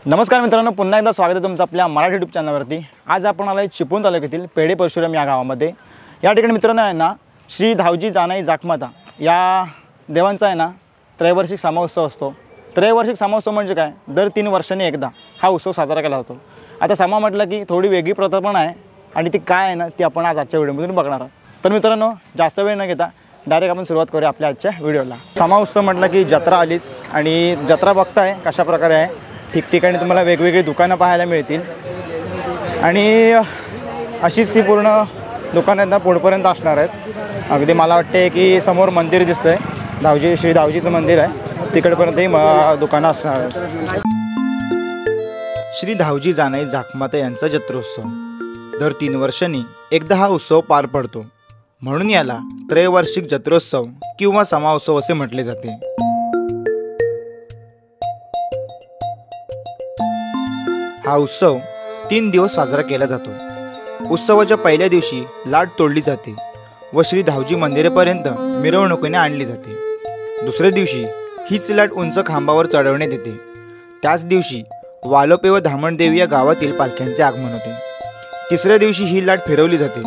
नमस्कार मित्रांनो, पुन्हा एकदा स्वागत आहे तुमचं आपल्या मराठी यूट्यूब चॅनलवरती। आज आपण आलो चिपळूण तालुक्यातील पेढे परशुराम या गावामध्ये। या ठिकाणी मित्रांनो आहे ना, श्री धावजी जानाई जाखमाता या देवांचा आहे ना त्रैवार्षिक समाउत्सव असतो। त्रैवार्षिक समाउत्सव म्हणजे काय, दर 3 वर्षांनी एकदा हा उत्सव साजरा केला जातो। आता समा म्हटलं की थोडी वेगळी प्रथा पण आहे आणि ती काय आहे ना ती आपण आज आजच्या व्हिडिओमधून बघणार आहोत। तर मित्रांनो, जास्त वेळ न घेता डायरेक्ट आपण सुरुवात करूया आपल्या आजच्या व्हिडिओला। समाउत्सव म्हटलं की जत्रा आलीच आणि जत्रा बघताय कशा प्रकारे आहे। ठिकठिकाणी तुम्हाला वेगवेगळी दुकानं पाहायला मिळतील आणि अशीच ही पूर्ण दुकानं पुढपर्यंत असणार आहेत। अगदी मला वाटते की समोर मंदिर दिसतंय, धावजी श्री धावजीचं मंदिर आहे, तिकडपर्यंत ही दुकानं असणार आहेत। श्री धावजी जानाई जाखमाता यांचा जत्रोत्सव दर 3 वर्षांनी एकदा हा उत्सव पार पडतो, म्हणून याला त्रैवार्षिक जत्रोत्सव किंवा समाउत्सव असे म्हटले जाते। हा उत्सव 3 दिवस साजरा केला जातो। उत्सवाच्या पहिल्या दिवशी लाट तोडली जाते व श्री धावजी मंदिरापर्यंत मिरवणुकीने आणली जाते। दुसऱ्या दिवशी हीच लाट उंच खांबावर चढवण्यात येते। त्याच दिवशी वालोपे व धामणदेवी या गावातील पालख्यांचे आगमन होते। तिसऱ्या दिवशी ही लाट फिरवली जाते,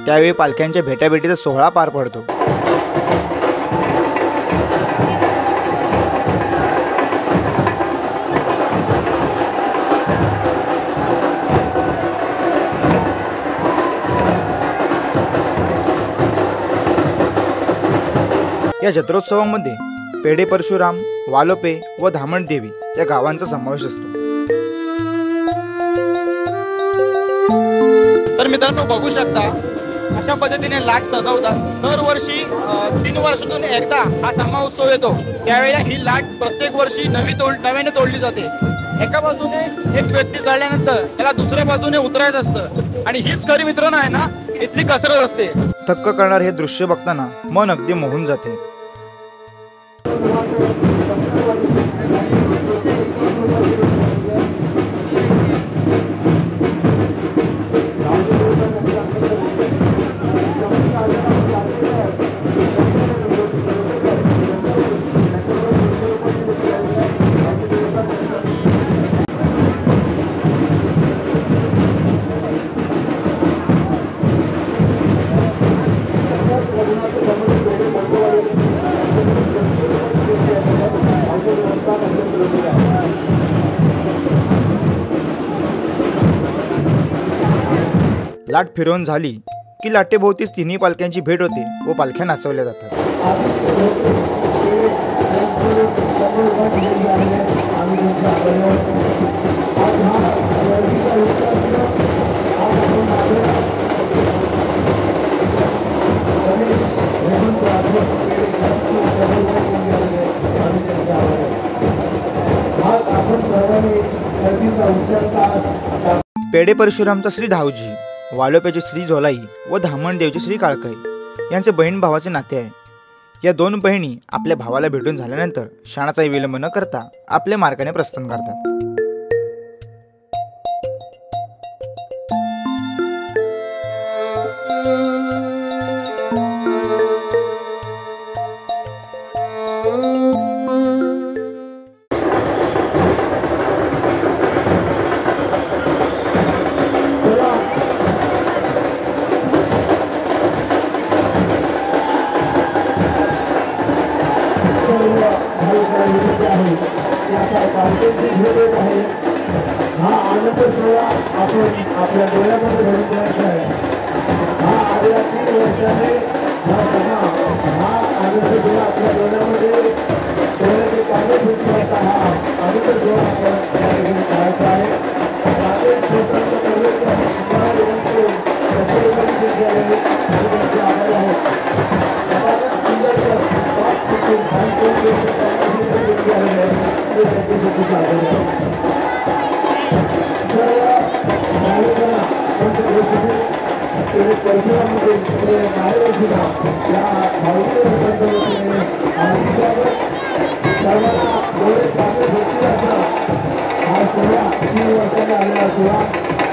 त्यावेळी पालख्यांच्या भेटाभेटीचा सोहळा पार पडतो। या जत्रोत्सवामध्ये पेढे परशुराम, वालोपे व धामणदेवी या गावांचा समावेश असतो। तर मित्रांनो, बघू शकता अशा पद्धतीने लाट सजवतात। दरवर्षी 3 वर्षातून एकदा हा समाउत्सव येतो, त्यावेळेला ही लाट प्रत्येक वर्षी नव्याने तोडली जाते। एका बाजूने एक व्यक्ती चढल्यानंतर त्याला दुसऱ्या बाजूने उतरायचं असतं आणि हीच खरी मित्रांनो आहे ना इथली कसरत असते। थक्क करणार हे दृश्य बघताना मन अगदी मोहून जाते। लाट फिरवून झाली की लाटेभोवतीच तिन्ही पालख्यांची भेट होते व पालख्या नाचवल्या जातात। पेढे परशुरामचा श्री धावजी, वालोप्याचे श्री झोलाई व धामणदेवचे श्री काळकाई यांचे बहीण भावाचे नाते आहे। या 2 बहिणी आपल्या भावाला भेटून झाल्यानंतर क्षणाचाही विलंब न करता आपल्या मार्गाने प्रस्थान करतात। हा आनंद सोहळा आपण आपल्या डोळ्यामध्ये भरून द्यायचा आहे। हा आजच्या 3 वर्षाने हा सणा हा आनंद सोहळा आपल्या डोळ्यामध्ये डोळ्याचे पाणी फुटण्याचा हा आनंद सोहळा आपण या ठिकाणी करायचा आहे। राजेश प्रसन्न पर्यटन आभारी आहोत।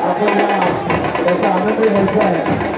आपण त्याचा आनंद घ्यायचा आहे।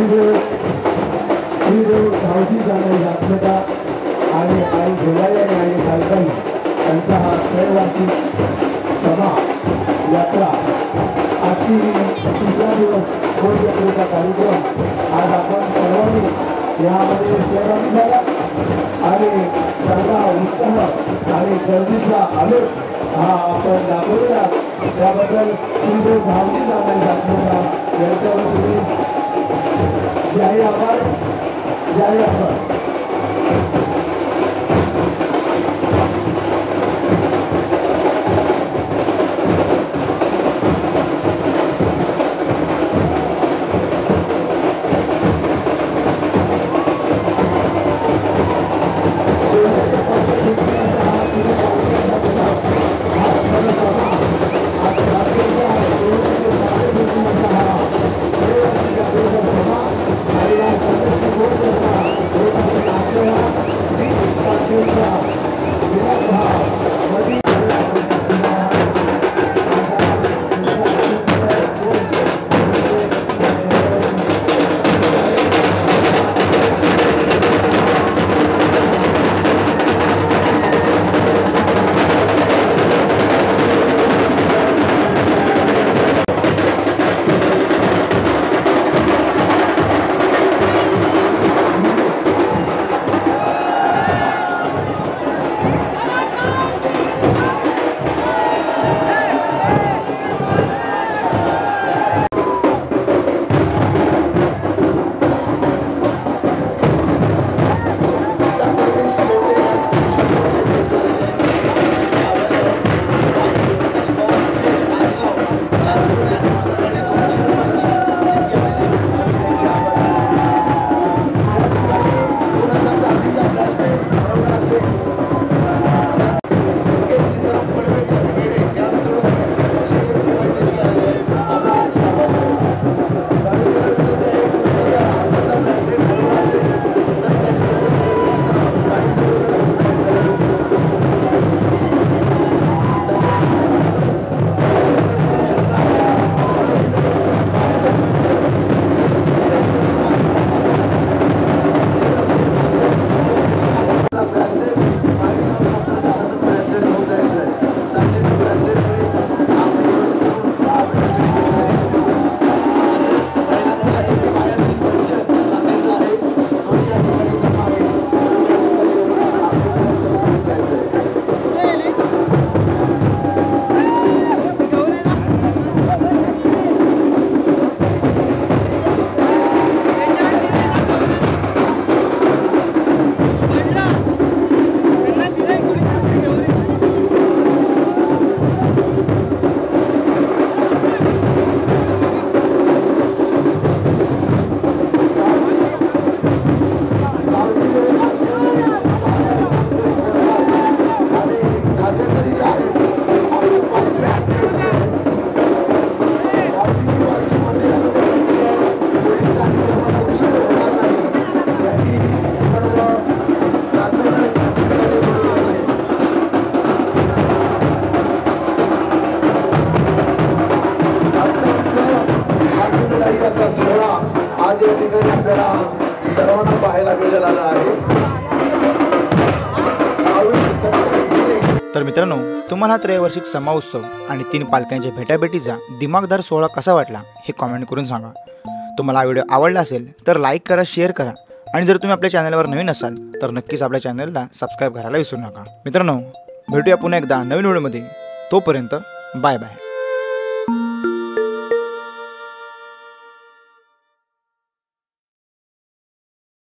श्रीदेव धावजी जाणारी जागृता आणि आई झोलायाने आणि कालकाई त्यांचा हा त्रैवार्षिक सभा यात्रा आजची तिसरा दिवस गोड यात्रेचा कार्यक्रम आज आपण सर्वांनी यामध्ये सहभागी झाला आणि चांगला उत्साह आणि गर्दीचा आलोक हा आपण दाखवलेला त्याबद्दल श्रीदेव धावजी जाणारी जागृता यांच्यावर तुम्ही जाहीर आभार सर्वांना पाहायला मिळाला आहे। तर मित्रांनो, तुम्हाला हा त्रैवार्षिक समा उत्सव आणि 3 पालख्यांच्या भेटाभेटीचा दिमागदार सोहळा कसा वाटला हे कमेंट करून सांगा। तुम्हाला हा व्हिडिओ आवडला असेल तर लाईक करा, शेअर करा आणि जर तुम्ही आपल्या चॅनलवर नवीन असाल तर नक्कीच आपल्या चॅनलला सबस्क्राईब करायला विसरू नका। मित्रांनो, भेटूया पुन्हा एकदा नवीन व्हिडिओमध्ये। तोपर्यंत बाय बाय।